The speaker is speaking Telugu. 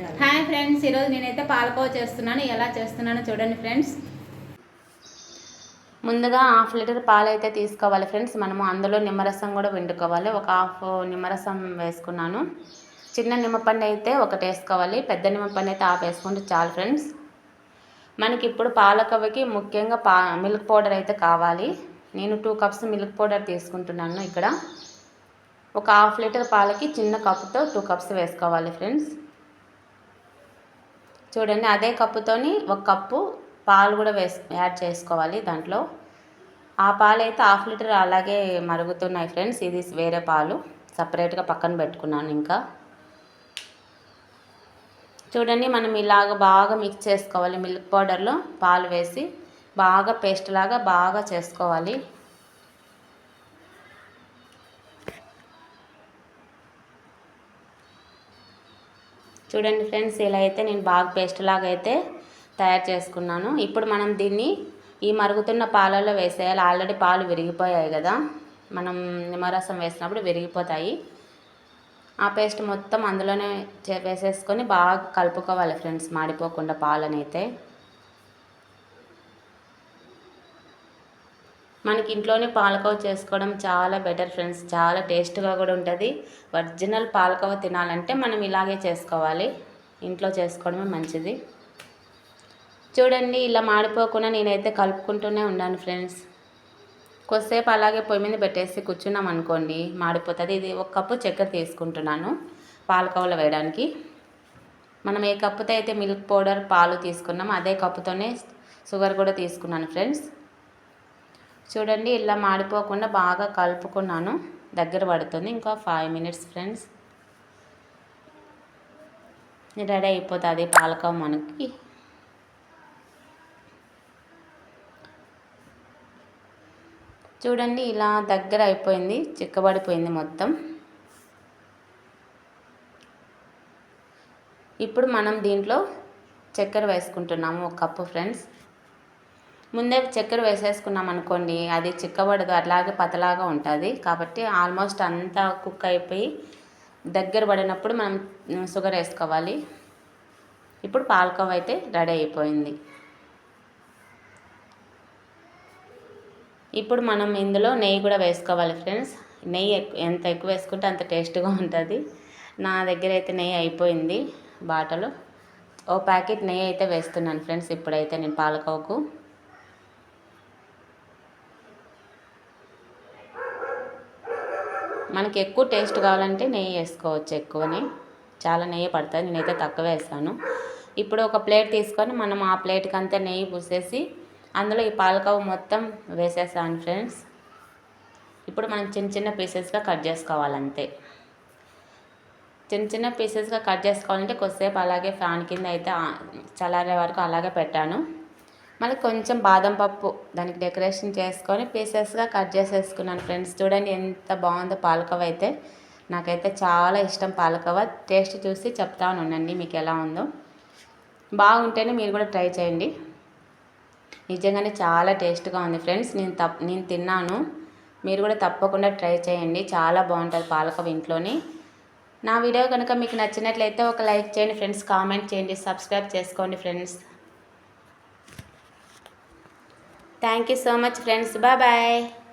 హాయ్ ఫ్రెండ్స్, ఈరోజు నేనైతే పాలకోవ చేస్తున్నాను. ఎలా చేస్తున్నానో చూడండి ఫ్రెండ్స్. ముందుగా 1/2 లీటర్ పాలు అయితే తీసుకోవాలి ఫ్రెండ్స్. మనము అందులో నిమ్మరసం కూడా పిండుకోవాలి. ఒక 1/2 నిమ్మరసం వేసుకున్నాను. చిన్న నిమ్మపండు అయితే ఒకటి వేసుకోవాలి, పెద్ద నిమ్మపండు అయితే 1/2 వేసుకుంటే చాలు ఫ్రెండ్స్. మనకి ఇప్పుడు పాలకోవకి ముఖ్యంగా మిల్క్ పౌడర్ అయితే కావాలి. నేను 2 కప్స్ మిల్క్ పౌడర్ తీసుకుంటున్నాను. ఇక్కడ ఒక 1/2 లీటర్ పాలకి చిన్న కప్పుతో 2 కప్స్ వేసుకోవాలి ఫ్రెండ్స్. చూడండి, అదే కప్పుతోని 1 కప్పు పాలు కూడా యాడ్ చేసుకోవాలి దాంట్లో. ఆ పాలు అయితే 1/2 లీటర్ అలాగే మరుగుతున్నాయి ఫ్రెండ్స్. ఇది వేరే పాలు సపరేట్గా పక్కన పెట్టుకున్నాను. ఇంకా చూడండి, మనం ఇలాగ బాగా మిక్స్ చేసుకోవాలి. మిల్క్ పౌడర్లో పాలు వేసి బాగా పేస్ట్ లాగా బాగా చేసుకోవాలి. చూడండి ఫ్రెండ్స్, ఇలా అయితే నేను బాగా పేస్ట్ లాగా అయితే తయారు చేసుకున్నాను. ఇప్పుడు మనం దీన్ని ఈ మరుగుతున్న పాలల్లో వేసేయాలి. ఆల్రెడీ పాలు విరిగిపోయాయి కదా, మనం నిమ్మరసం వేసినప్పుడు విరిగిపోతాయి. ఆ పేస్ట్ మొత్తం అందులోనే వేసేసుకొని బాగా కలుపుకోవాలి ఫ్రెండ్స్, మాడిపోకుండా పాలనైతే. మనకి ఇంట్లోనే పాలకోవ చేసుకోవడం చాలా బెటర్ ఫ్రెండ్స్. చాలా టేస్ట్గా కూడా ఉంటుంది. ఒరిజినల్ పాలకోవ తినాలంటే మనం ఇలాగే చేసుకోవాలి. ఇంట్లో చేసుకోవడమే మంచిది. చూడండి, ఇలా మాడిపోకుండా నేనైతే కలుపుకుంటూనే ఉన్నాను ఫ్రెండ్స్. కొద్దిసేపు అలాగే పొయ్యి మీద పెట్టేసి కూర్చున్నాం అనుకోండి, మాడిపోతుంది. ఇది 1 కప్పు చక్కెర తీసుకుంటున్నాను పాలకోవలో వేయడానికి. మనం ఏ కప్పుతో అయితే మిల్క్ పౌడర్ పాలు తీసుకున్నామో అదే కప్పుతోనే షుగర్ కూడా తీసుకున్నాను ఫ్రెండ్స్. చూడండి, ఇలా మాడిపోకుండా బాగా కలుపుకున్నాను. దగ్గర పడుతుంది. ఇంకా 5 మినిట్స్ ఫ్రెండ్స్, రెడీ అయిపోతుంది పాలకోవ మనకి. చూడండి, ఇలా దగ్గర అయిపోయింది, చిక్కబడిపోయింది మొత్తం. ఇప్పుడు మనం దీంట్లో చక్కెర వేసుకుంటున్నాము 1 కప్పు ఫ్రెండ్స్. ముందే చక్కెర వేసేసుకున్నాం అనుకోండి, అది చిక్కబడదు, అట్లాగే పతలాగా ఉంటుంది. కాబట్టి ఆల్మోస్ట్ అంతా కుక్ అయిపోయి దగ్గర పడినప్పుడు మనం షుగర్ వేసుకోవాలి. ఇప్పుడు పాలకోవ అయితే రెడీ అయిపోయింది. ఇప్పుడు మనం ఇందులో నెయ్యి కూడా వేసుకోవాలి ఫ్రెండ్స్. నెయ్యి ఎంత ఎక్కువ వేసుకుంటే అంత టేస్ట్గా ఉంటుంది. నా దగ్గర అయితే నెయ్యి అయిపోయింది బాటలో. ఓ ప్యాకెట్ నెయ్యి అయితే వేస్తున్నాను ఫ్రెండ్స్ ఇప్పుడైతే నేను పాలకోవకు. మనకి ఎక్కువ టేస్ట్ కావాలంటే నెయ్యి వేసుకోవచ్చు ఎక్కువని. చాలా నెయ్యి పడుతుంది, నేనైతే తక్కువ వేస్తాను. ఇప్పుడు ఒక ప్లేట్ తీసుకొని మనం ఆ ప్లేట్కి అంతా నెయ్యి పూసేసి అందులో ఈ పాలకోవ మొత్తం వేసేసాను ఫ్రెండ్స్. ఇప్పుడు మనం చిన్న చిన్న పీసెస్గా కట్ చేసుకోవాలంతే. చిన్న చిన్న పీసెస్గా కట్ చేసుకోవాలంటే కొద్దిసేపు అలాగే ఫ్యాన్ కింద అయితే చల్లారే వరకు అలాగే పెట్టాను. మళ్ళీ కొంచెం బాదం పప్పు దానికి డెకరేషన్ చేసుకొని పీసెస్గా కట్ చేసేసుకున్నాను ఫ్రెండ్స్. చూడండి ఎంత బాగుందో పాలకోవ అయితే. నాకైతే చాలా ఇష్టం పాలకోవ. టేస్ట్ చూసి చెప్తాను ఉండండి మీకు ఎలా ఉందో. బాగుంటేనే మీరు కూడా ట్రై చేయండి. నిజంగానే చాలా టేస్ట్గా ఉంది ఫ్రెండ్స్. నేను తిన్నాను, మీరు కూడా తప్పకుండా ట్రై చేయండి. చాలా బాగుంటుంది పాలకోవ ఇంట్లోని. నా వీడియో కనుక మీకు నచ్చినట్లయితే ఒక లైక్ చేయండి ఫ్రెండ్స్, కామెంట్ చేయండి, సబ్స్క్రైబ్ చేసుకోండి friends. Thank you so much friends. Bye bye.